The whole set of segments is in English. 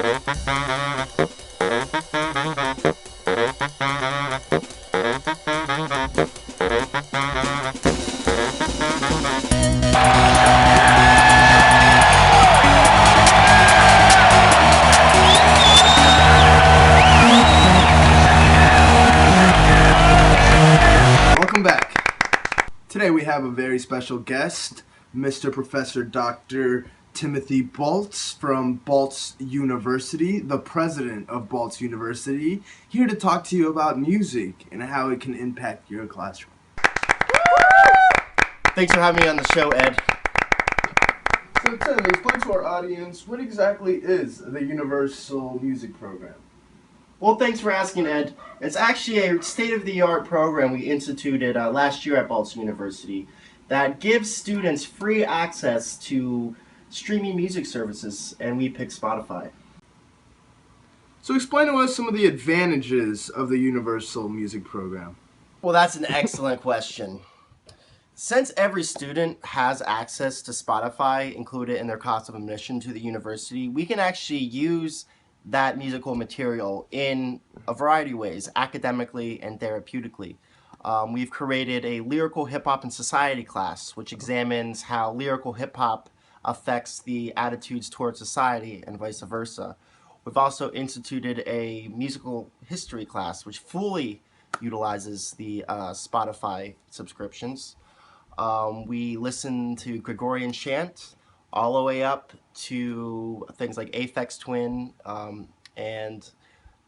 Welcome back. Today we have a very special guest, Mr. Professor Dr. Timothy Baltz from Baltz University, the president of Baltz University, here to talk to you about music and how it can impact your classroom. Thanks for having me on the show, Ed. So Tim, explain to our audience, what exactly is the Universal Music Program? Well, thanks for asking, Ed. It's actually a state-of-the-art program we instituted last year at Baltz University that gives students free access to streaming music services, and we picked Spotify. So explain to us some of the advantages of the Universal Music Program. Well, that's an excellent question. Since every student has access to Spotify included in their cost of admission to the university, we can actually use that musical material in a variety of ways, academically and therapeutically. We've created a lyrical hip-hop and society class, which examines how lyrical hip-hop affects the attitudes towards society and vice versa. We've also instituted a musical history class, which fully utilizes the Spotify subscriptions. We listen to Gregorian chant, all the way up to things like Aphex Twin, and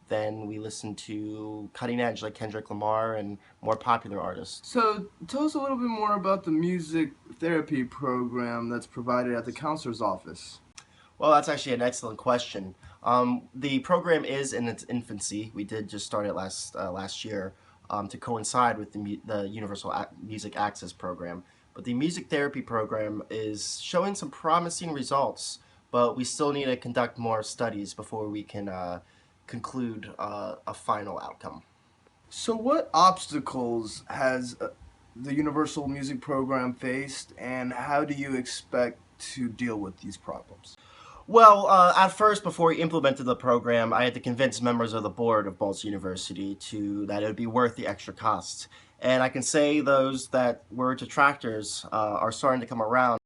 then we listen to cutting edge like Kendrick Lamar and more popular artists. So tell us a little bit more about the music therapy program that's provided at the counselor's office. Well, that's actually an excellent question. The program is in its infancy. We did just start it last year to coincide with the Universal Music Access Program. But the music therapy program is showing some promising results, but we still need to conduct more studies before we can conclude a final outcome. So what obstacles has the Universal Music Program faced, and how do you expect to deal with these problems? Well, at first, before we implemented the program, I had to convince members of the board of Baltz University that it would be worth the extra cost. And I can say those that were detractors are starting to come around.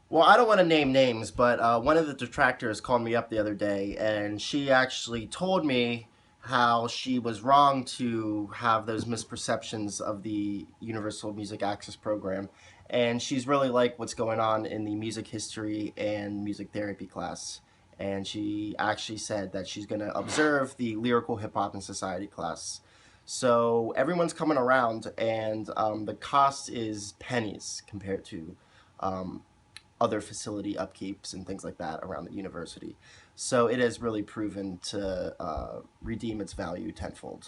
Well, I don't want to name names, but one of the detractors called me up the other day, and she actually told me how she was wrong to have those misperceptions of the Universal Music Access Program. And she's really liked what's going on in the music history and music therapy class. And she actually said that she's going to observe the lyrical hip hop and society class. So everyone's coming around, and the cost is pennies compared to other facility upkeeps and things like that around the university. So it has really proven to redeem its value tenfold.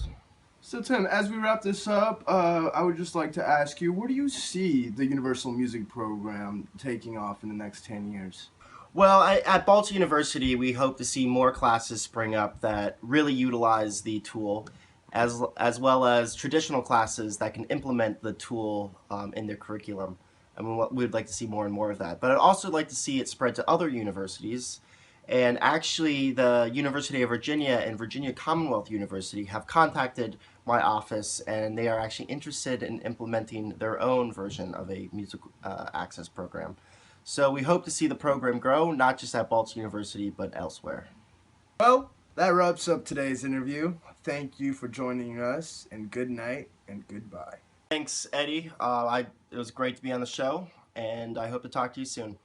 So Tim, as we wrap this up, I would just like to ask you, where do you see the Universal Music Program taking off in the next 10 years? Well, at Baltz University, we hope to see more classes spring up that really utilize the tool, as well as traditional classes that can implement the tool in their curriculum. I mean, we'd like to see more and more of that. But I'd also like to see it spread to other universities. And actually, the University of Virginia and Virginia Commonwealth University have contacted my office, and they are actually interested in implementing their own version of a music access program. So we hope to see the program grow, not just at Baltz University, but elsewhere. Well, that wraps up today's interview. Thank you for joining us, and good night and goodbye. Thanks, Eddie. It was great to be on the show, and I hope to talk to you soon.